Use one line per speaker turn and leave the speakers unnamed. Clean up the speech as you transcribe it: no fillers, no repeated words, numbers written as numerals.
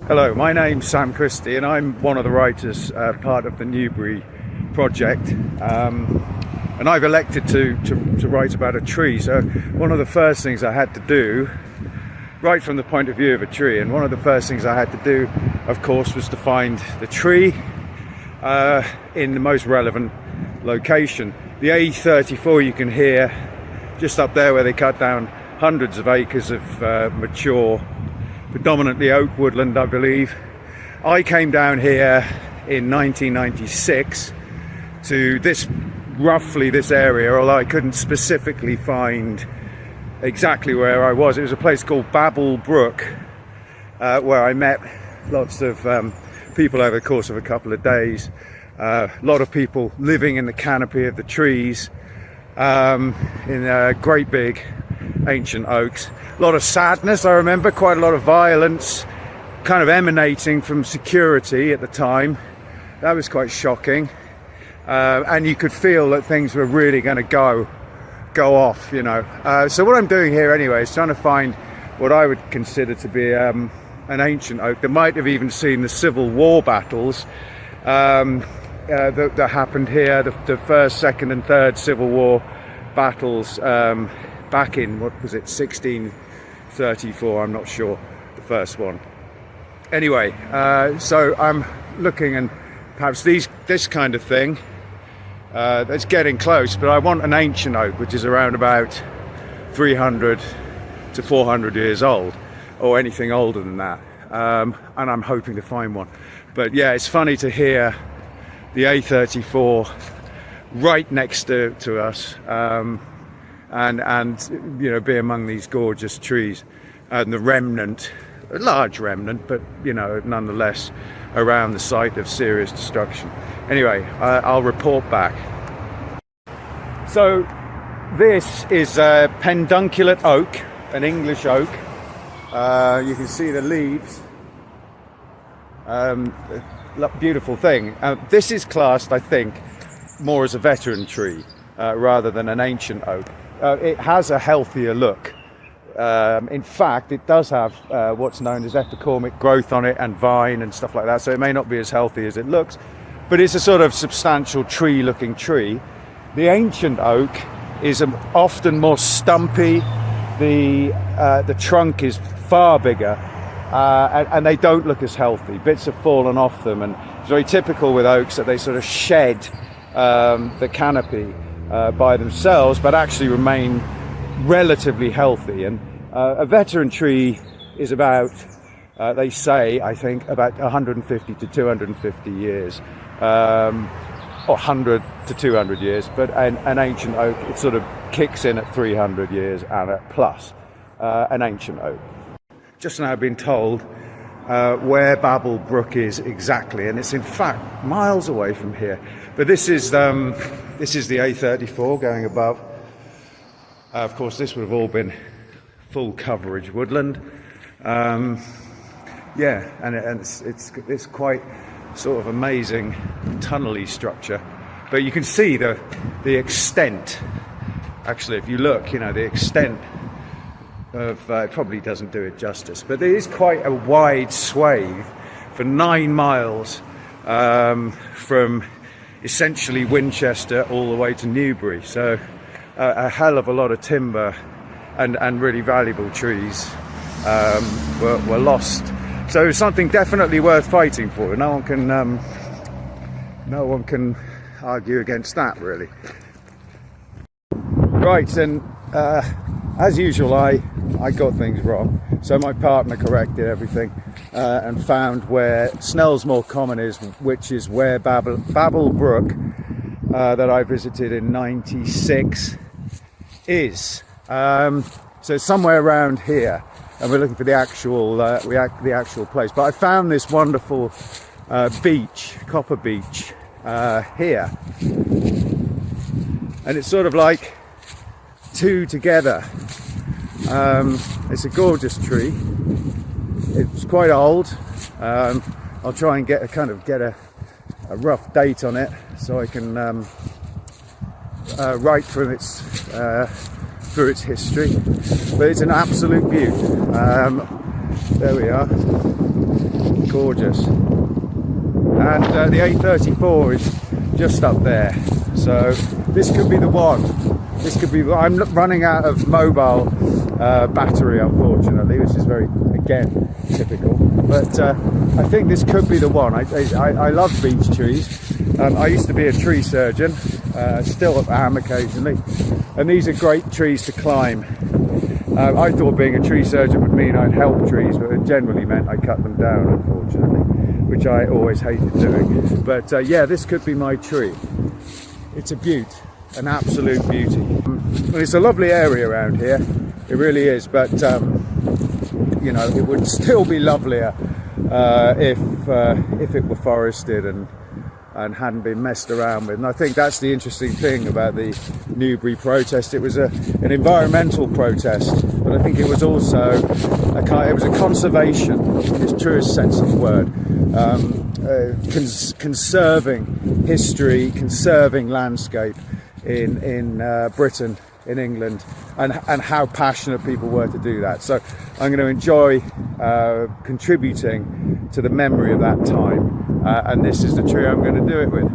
Hello, my name's Sam Christie and I'm one of the writers, part of the Newbury project, and I've elected to write about a tree. So one of the first things I had to do, right from the point of view of a tree, and one of the first things I had to do, of course, was to find the tree in the most relevant location. The A34 you can hear just up there where they cut down hundreds of acres of mature, predominantly oak woodland, I believe. I came down here in 1996 to roughly this area, although I couldn't specifically find exactly where I was. It was a place called Babble Brook, where I met lots of people over the course of a couple of days. A lot of people living in the canopy of the trees, in great big ancient oaks. A lot of sadness, I remember, quite a lot of violence kind of emanating from security at the time. That was quite shocking, and you could feel that things were really going to go off, you know. So what I'm doing here anyway is trying to find what I would consider to be an ancient oak that might have even seen the Civil War battles that happened here, the first, second and third Civil War battles back in, what was it, 1634, I'm not sure, the first one. Anyway, so I'm looking, and perhaps this kind of thing, that's getting close, but I want an ancient oak which is around about 300 to 400 years old, or anything older than that, and I'm hoping to find one. But yeah, it's funny to hear the A34 right next to us, and you know, be among these gorgeous trees, and the remnant, a large remnant, but you know, nonetheless around the site of serious destruction. Anyway, I'll report back. So this is a pedunculate oak, an English oak. You can see the leaves. Beautiful thing. This is classed, I think, more as a veteran tree rather than an ancient oak. It has a healthier look. In fact, it does have what's known as epicormic growth on it, and vine and stuff like that, so it may not be as healthy as it looks, but it's a sort of substantial tree-looking tree. The ancient oak is often more stumpy. The trunk is far bigger, and they don't look as healthy. Bits have fallen off them, and it's very typical with oaks that they sort of shed the canopy by themselves, but actually remain relatively healthy. And a veteran tree is about, they say, I think, about 150 to 250 years, or 100 to 200 years, but an ancient oak, it sort of kicks in at 300 years and at plus, an ancient oak. Just now I've been told where Babble Brook is exactly, and it's in fact miles away from here. But this is the A34 going above. Of course, this would have all been full coverage woodland. Yeah, and it's quite sort of amazing tunnel-y structure. But you can see the extent. Actually, if you look, you know, the extent of it probably doesn't do it justice, but there is quite a wide swathe for 9 miles from essentially Winchester all the way to Newbury. So a hell of a lot of timber and really valuable trees were lost. So something definitely worth fighting for. No one can argue against that, really. Right, and as usual, I got things wrong. So my partner corrected everything and found where Snellsmore Common is, which is where Babble Brook that I visited in '96 is. So somewhere around here, and we're looking for the actual place. But I found this wonderful beach, copper beach, here, and it's sort of like two together. It's a gorgeous tree. It's quite old. I'll try and get a rough date on it so I can write through its history. But it's an absolute beaut. There we are. Gorgeous. And the A34 is just up there. So this could be the one. This could be. I'm running out of mobile battery, unfortunately, which is very, again, typical. But I think this could be the one. I love beech trees. I used to be a tree surgeon, still am occasionally, and these are great trees to climb. I thought being a tree surgeon would mean I'd help trees, but it generally meant I cut them down, unfortunately, which I always hated doing. But yeah, this could be my tree. It's a beaut, an absolute beauty. It's a lovely area around here, it really is, but you know, it would still be lovelier if it were forested and hadn't been messed around with. And I think that's the interesting thing about the Newbury protest. It was an environmental protest, but I think it was also it was a conservation, in its truest sense of the word, conserving history, conserving landscape in Britain, in England, and how passionate people were to do that. So I'm going to enjoy contributing to the memory of that time, and this is the tree I'm going to do it with.